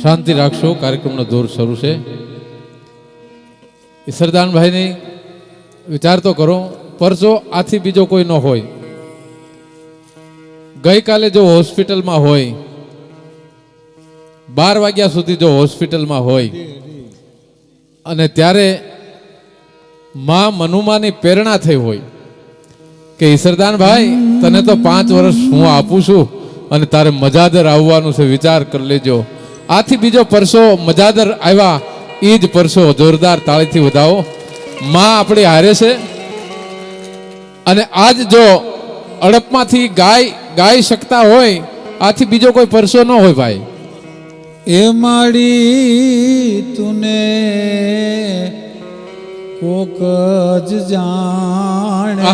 શાંતિ રાખશો. કાર્યક્રમનો દોર શરૂ છે. ઈશ્વરદાનભાઈની વિચાર તો કરો, પરસો આથી બીજો કોઈ ન હોય. ગઈકાલે જો હોસ્પિટલમાં હોય, 12 વાગ્યા સુધી જો હોસ્પિટલમાં હોય અને ત્યારે માં મનુમાની પ્રેરણા થઈ હોય કે ઈશ્વરદાનભાઈ તને તો 5 વર્ષ હું આપું છું અને તારે મજાદર આવવાનું છે, વિચાર કરી લેજો. આથી બીજો પરસો મજાદર આવ્યા, એ જ પરસો જોરદાર તાળીથી વધાવો. માં આપણી હારે છે અને આજ જો અડપમાંથી ગાઈ શકતા હોય, આથી બીજો કોઈ પરસો ન હોય ભાઈ. એ માડી તુને કોક જ જાણે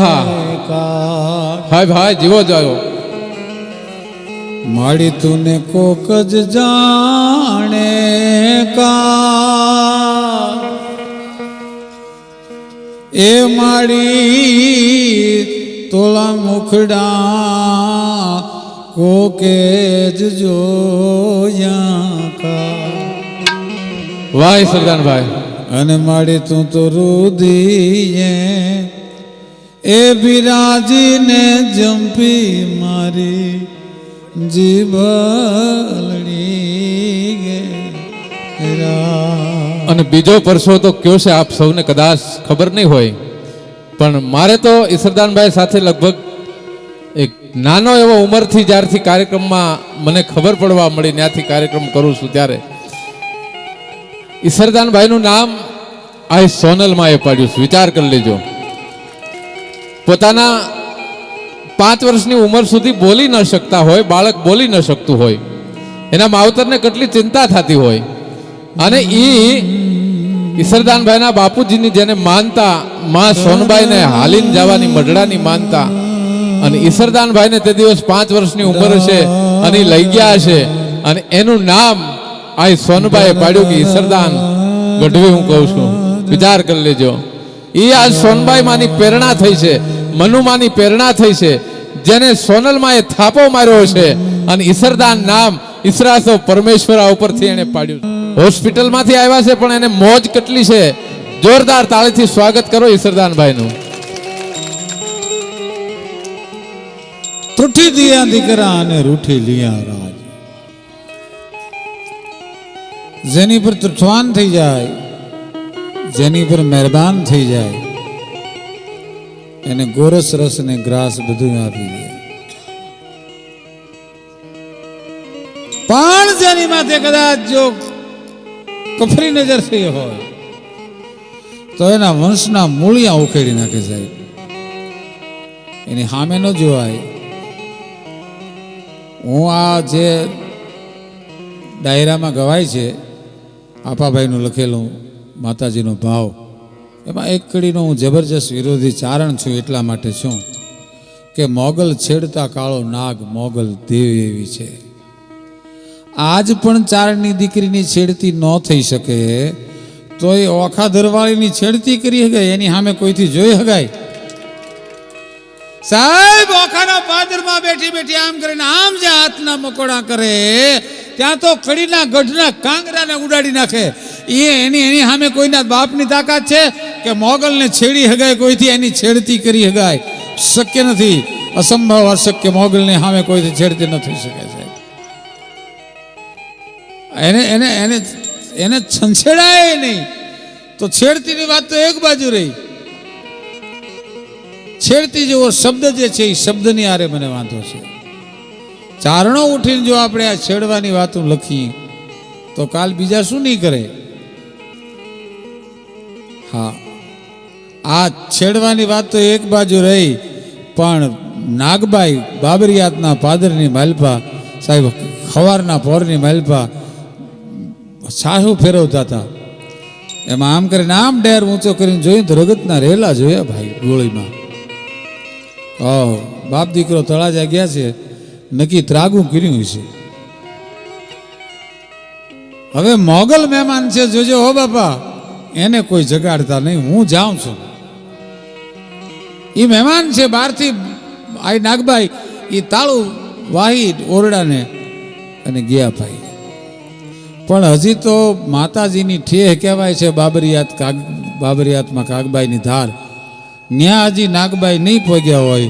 કા. ભાઈ ભાઈ જીવો જાયો. માડી તુને કોક જ જાણે કા. એ માડી તોલા મુખડા કોકે જ જોયા કા. વાહ સરદારભાઈ. અને માડી તું તો રુદીએ એ બિરાજીને જંપી મારી જીભલડી ગેરા. અને બીજો પરસો તો કયો છે આપ સૌને કદાચ ખબર નહીં હોય, પણ મારે તો ઈશ્વરદાનભાઈ સાથે લગભગ એક નાનો એવો ઉંમરથી જ્યારથી કાર્યક્રમમાં મને ખબર પડવા મળી, ત્યાંથી કાર્યક્રમ કરું છું, ત્યારે ઈશ્વરદાનભાઈનું નામ આ સોનલમાં એ પાડ્યું છે. વિચાર કરી લેજો. પોતાના 5 વર્ષની ઉંમર સુધી બોલી ન શકતા હોય, બાળક બોલી ન શકતું હોય, એના માવતરને કેટલી ચિંતા થતી હોય, અને ઈશ્વરદાનભાઈના બાપુજીની જેને માનતા, માં સોનબાઈને હાલીને જવાની મઢડાની માનતા, અને ઈશ્વરદાનભાઈને તે દિવસ 5 વર્ષની ઉંમર છે અને લઈ ગયા હશે, અને એનું નામ આ સોનબાઈએ પાડ્યું કે ઈશ્વરદાન ગઢવી. હું કહું છું, વિચાર કરી લેજો. એ આ સોનબાઈ માની પ્રેરણા થઈ છે, મનુમાની પ્રેરણા થઈ છે, જેને સોનલમાં એ થાપો માર્યો છે, અને ઈશ્વરદાન નામ ઈશ્વરાસો પરમેશ્વર ઉપરથી એને પાડ્યું. હોસ્પિટલમાંથી આવ્યા છે, પણ એને મોજ કેટલી છે. જોરદાર તાળીથી સ્વાગત કરો ઈશ્વરદાનભાઈનું. ત્રુઠી દિયા દીકરા અને રૂઠી લિયા રાજ. જેની પર તૃઠવાન થઈ જાય, જેની પર મહેરબાન થઈ જાય, એને ગોરસ રસ ને ગ્રાસ બધું આપી દે. પણ જેની માથે કદાચ જો કફરી નજર થઈ હોય તો એના વંશના મૂળિયા ઉખેડી નાખે સાહેબ. એની સામે ન જોવાય. હું આ જે ડાયરામાં ગવાય છે, આપાભાઈનું લખેલું માતાજીનો ભાવ, એમાં એક કડીનો હું જબરજસ્ત વિરોધી ચારણ છું. એટલા માટે છું કે મોગલ છેડતા કાળો નાગ મોગલ દેવ એવી છે. આજ પણ ચારણની દીકરીની છેડતી ન થઈ શકે તો એ ઓખા ધરવાળીની છેડતી કરી હગાય, એની સામે કોઈથી જોઈ હગાય? સાહેબ ઓખાના પાદરમાં બેઠી બેઠી આમ કરીને આમ જે હાથના મકોડા કરે, ત્યાં તો કડીના ગઢના કાંગરાને ઉડાડી નાખે. એની સામે કોઈના બાપની તાકાત છે કે મોગલને છેડી હગાય કોઈથી? એની છેડતી કરી હગાય? શક્ય નથી, અસંભવ, અશક્ય. મોગલને સામે કોઈથી છેડતી ન થઈ શકે સાહેબ. એને છંછેડાય નહીં તો છેડતીની વાત તો એક બાજુ રહી. છેડતી જેવો શબ્દ જે છે એ શબ્દની આરે મને વાંધો છે. ચારણો ઉઠીને જો આપણે આ છેડવાની વાતો લખી તો કાલ બીજા શું નહીં કરે? હા, આ છેડવાની વાત તો એક બાજુ રહી, પણ નાગબાઈ બાબરિયાતના પાદરની માલપા સાહેબ, ખવારના પોરની માલપા છાહું ફેરવતા હતા. એમાં આમ કરીને આમ ડેર ઊંચો કરીને જોયું તો રગતના રેલા જોયા ભાઈ ગોળીમાં. બાપ દીકરો તળાજા ગયા છે, નક્કી ત્રાગું કર્યું છે. હવે મોગલ મહેમાન છે, જોજો હો બાપા, એને કોઈ જગાડતા નહીં. હું જાઉં છું. એ મહેમાન છે બહારથી. આ નાગબાઈ એ તાળું વાહી ઓરડાને અને ગયા ભાઈ. પણ હજી તો માતાજીની ઠેહ કહેવાય છે બાબરિયાતમાં કાગબાઈની ધાર. ન્યા હજી નાગબાઈ નહીં પહોંચ્યા હોય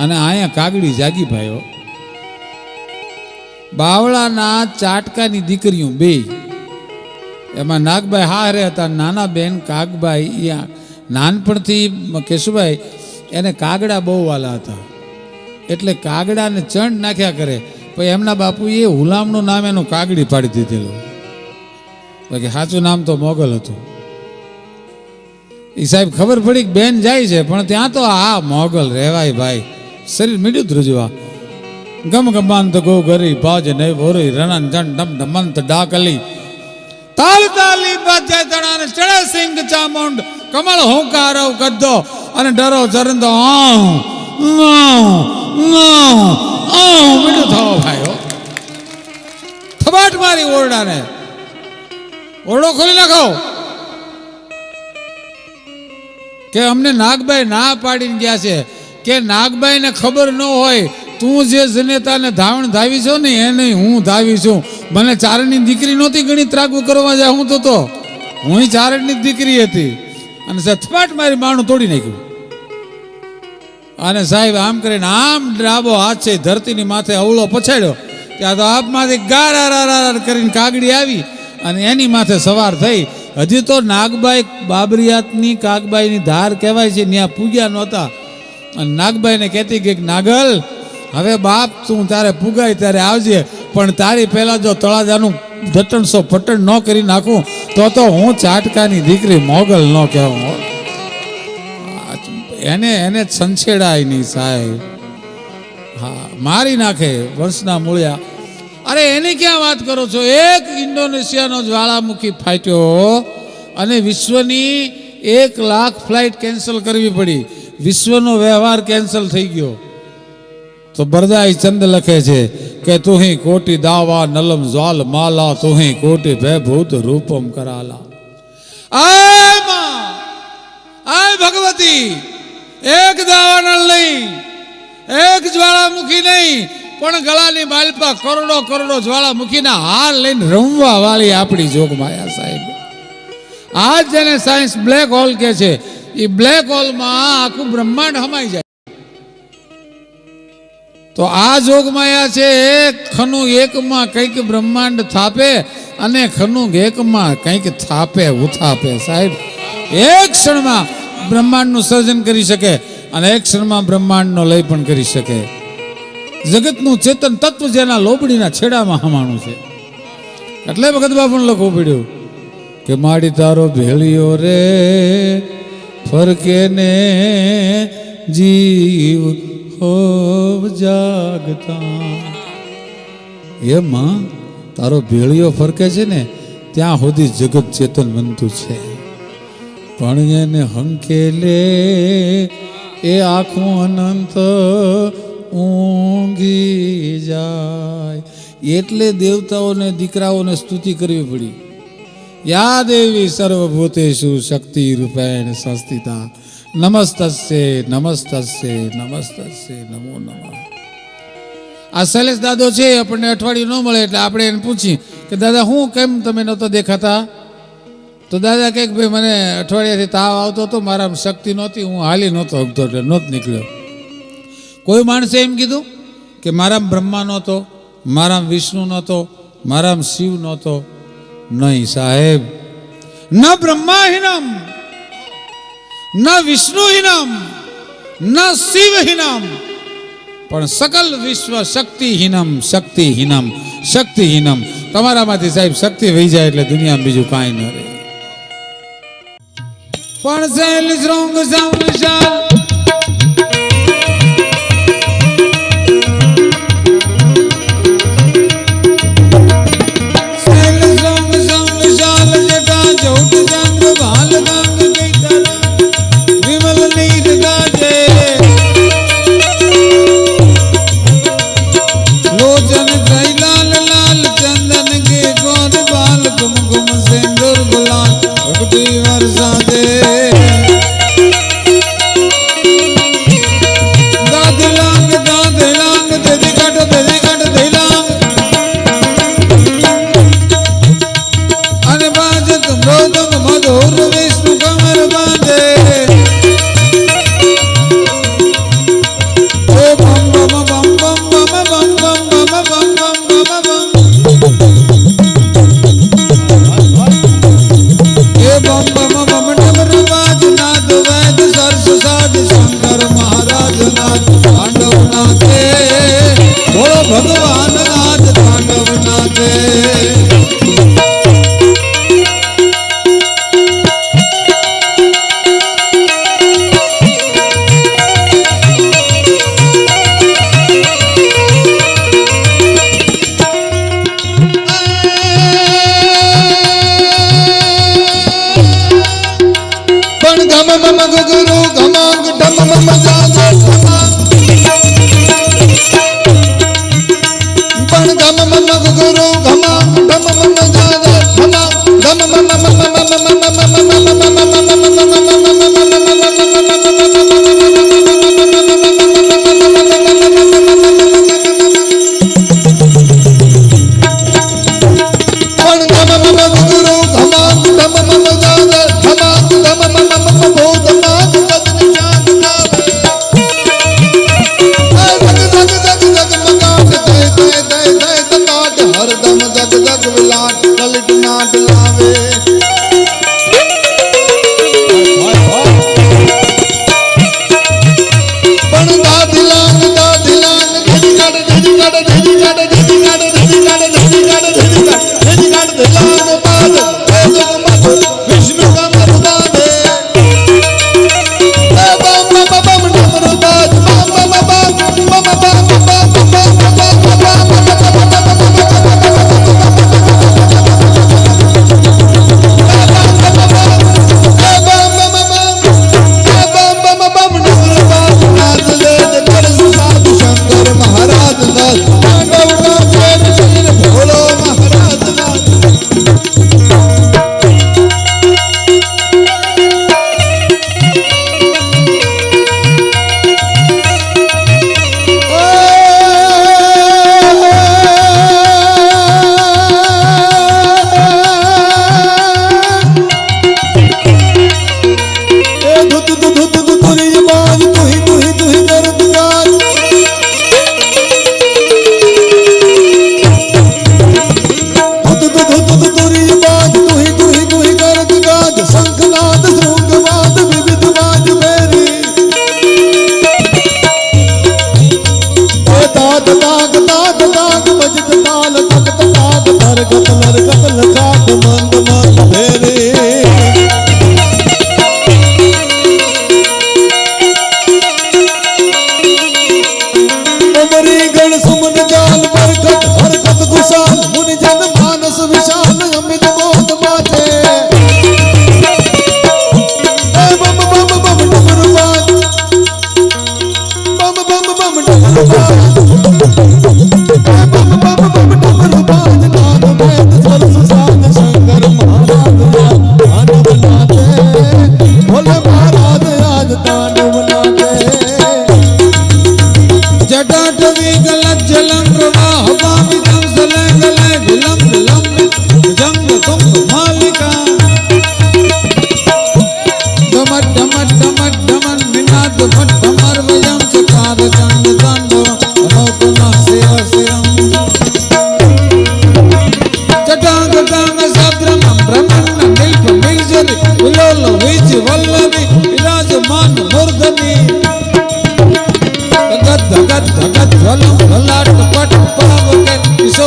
અને અહીંયા કાગડી જાગી ભાઈઓ. બાવળાના ચાટકાની દીકરીઓ બે, એમાં નાગબાઈ હારે હતા. નાના બેન કાગબાઈ અહીંયા નાનપણથી કેશુભાઈ એને કાગડા બહુ વાલા હતા, એટલે કાગડાને ચંડ નાખ્યા કરે. પછી એમના બાપુએ હુલામનું નામ એનું કાગડી પાડી દીધેલું. બાકી સાચું નામ તો મોગલ હતું. એ સાહેબ ખબર પડી કે બેન જાય છે, પણ ત્યાં તો આ મોગલ રહેવાય ભાઈ. શરીર મીડ્યું ધ્રુજવા ગમ ગમાંત ગો ગરી બાજ નહીં ભોરી રણન જન ડમ ડમંત ડાકલી તાલ તાલી બાજે તણાને ચડે સિંગ ચામુંડ કમળ હોંકારવ કદ્દો અને ડરો ચરંદો મીઠું થવો ભાઈઓ. થબાટ મારી ઓરડાને, ઓરડો ખોલી નાખો કે અમને નાગબાઈ ના પાડીને ગયા છે. કે નાગબાઈને ખબર ન હોય તું જે જનેતાને ધાવણ ધાવી છો ને એને હું ધાવી છું. મને ચારણની દીકરી નહોતી ગણી ત્રાગવું કરવા જાય હું તો હું ચારણની દીકરી હતી. અને થપાટ મારી માણું તોડી નાખ્યું. અને સાહેબ આમ કરીને આમ ડાબો હાથ છે ધરતીની માથે અવળો પછાડ્યો. ત્યાં તો આપમાંથી ગારા કરીને કાગડી આવી અને એની માથે સવાર થઈ. હજી તો નાગબાઈ બાબરિયાતની કાગબાઈની ધાર કહેવાય છે, ત્યાં પૂગ્યા નહોતા. અને નાગબાઈને કહેતી કે નાગલ હવે બાપ તું તારે પૂગાય ત્યારે આવજે, પણ તારી પહેલાં જો તળાજાનું ધટણસો પટણ ન કરી નાખું તો હું ચાટકાની દીકરી મોગલ ન કહેવું. એને સંછેડાય નહીં સાહેબ. હા, મારી નાખે વર્ષના મૂળિયા. અરે એની ક્યાં વાત કરો છો? એક ઇન્ડોનેશિયાનો જ્વાળામુખી ફાટ્યો અને વિશ્વની 1 લાખ ફ્લાઇટ કેન્સલ કરવી પડી. વિશ્વનો વ્યવહાર કેન્સલ થઈ ગયો. તો બરદાઈ ચંદ લખે છે કે તુહી કોટી દાવા નલમ જ્વાલ માલા તુહી કોટી ભયભૂત રૂપમ કરાલા. આય ભગવતી, એક દાવા નળ નહીં, એક જ્વાળામુખી નહીં, પણ ગળાની માલપા કરોડો જ્વાળામુખીના હાર લઈને રમવા વાળી આપણી જોગમાયા સાહેબ. આજ જેને સાયન્સ બ્લેક હોલ કે છે, એ બ્લેક હોલમાં આખું બ્રહ્માંડ હમાઈ જાય. તો આ જોગમાયા છે ખનું એકમાં કંઈક બ્રહ્માંડ થાપે અને ખનું એકમાં કંઈક થાપે ઉથાપે સાહેબ. એક ક્ષણમાં બ્રહ્માંડનું સર્જન કરી શકે અને એક ક્ષણમાં બ્રહ્માંડનો લય પણ કરી શકે. જગતનું ચેતન તત્વ જેના લોબડીના છેડામાં હમાણું છે. એટલે ભગત બાપુને લખવું પડ્યું કે માડી તારો ભેળિયો રે ફરકે ને જીવ હો જાગતા. એમાં તારો ભેળિયો ફરકે છે ને ત્યાં સુધી જગત ચેતન બનતું છે, પણ એને હંકેલે એ આખું અનંત ઊંઘી જાય. એટલે દેવતાઓને દીકરાઓને સ્તુતિ કરવી પડી. યા દેવી સર્વભૂતેષુ શક્તિ રૂપેણ સંસ્થિતા નમસ્તસ્ય નમો નમઃ. આ શૈલેષ દાદો છે, આપણને અઠવાડિયું ન મળે એટલે આપણે એને પૂછી કે દાદા હું કેમ તમે નહોતો દેખાતા? તો દાદા કહે કે ભાઈ મને અઠવાડિયાથી તાવ આવતો હતો, મારામાં શક્તિ નહોતી, હું હાલી નહોતો હકતો એટલે નહોતો નીકળ્યો. કોઈ માણસે એમ કીધું કે મારામાં બ્રહ્મા નહોતો, મારામાં વિષ્ણુ નહોતો, મારામાં શિવ નહોતો? નહીં સાહેબ, ન બ્રહ્માહીનમ ન વિષ્ણુહીનમ ન શિવહીનમ, પણ સકલ વિશ્વ શક્તિહીનમ. તમારામાંથી સાહેબ શક્તિ વહી જાય એટલે દુનિયામાં બીજું કાંઈ ન રહે. પણ સહેલ શ્રૃંગ સંસાર દાદ લાંગ દાદ લાંગ દધી કાઢો દધી ભગવાન આજ તાંડવ નાચે.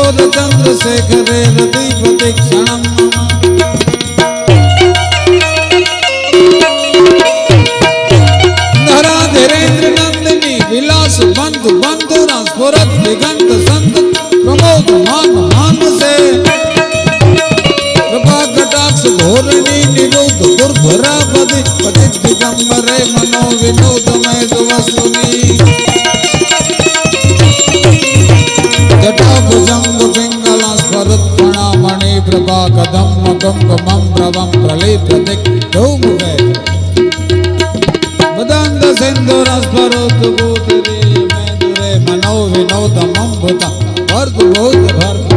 चंद्रशेखरे रतिप्रतीक्षणम् धरा धीरेन्द्र नंदिनी विलास बंधु बंधुरा स्फुरत दिगंत संत प्रमोद मान मानसे कृपा कटाक्ष धोरणी निरुद्ध दुर्धरापति पतित दिगंबरे मनो विनोदमय सुवसुनी जटाभुजंग पिंगला स्वरुत मणि प्रभा कदम कुंकुमं प्रभं प्रलिप्त दिक् धूमुखे वदंत सिंधुर स्वरुत भूतरे मेदुरे मनो विनोदमं भूत भर्त भूत भर्त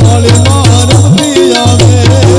वाली मार पिया में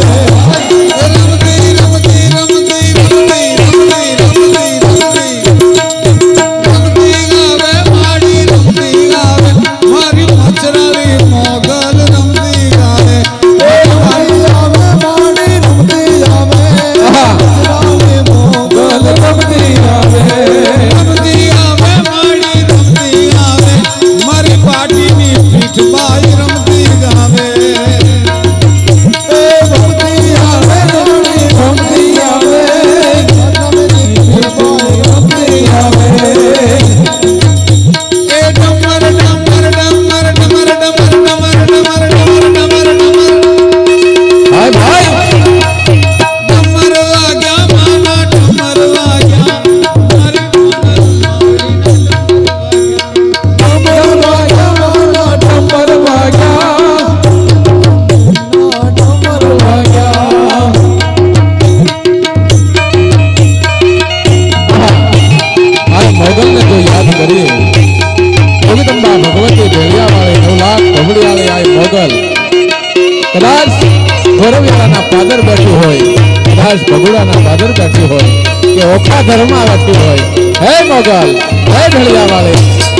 પાદર બેઠી હોય, કદાચ ભગુડાના પાદર બેઠી હોય કે ઓખા ધર્મમાં બેઠી હોય, હે મોગલ, હે ઢળિયા વાળે,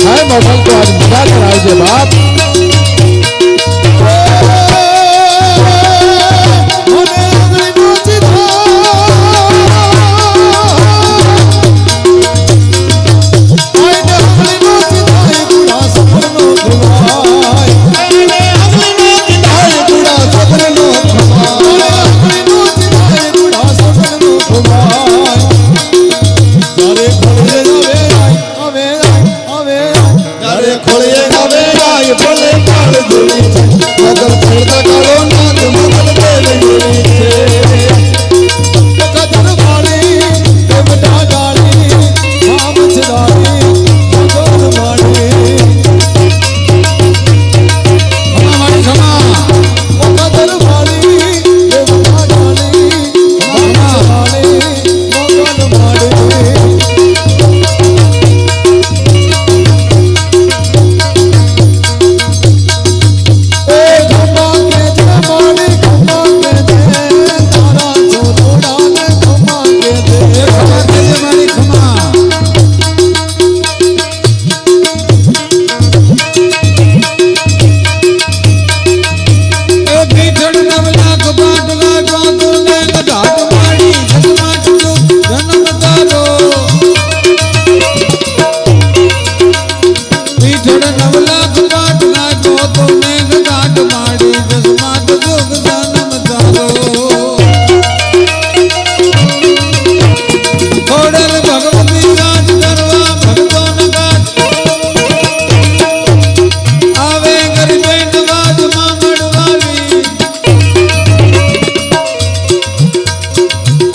હે મોગલ તો આજ મજા કરાવજે બાપ.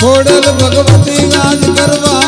ખોડલ ભગવતી રાજ કરવા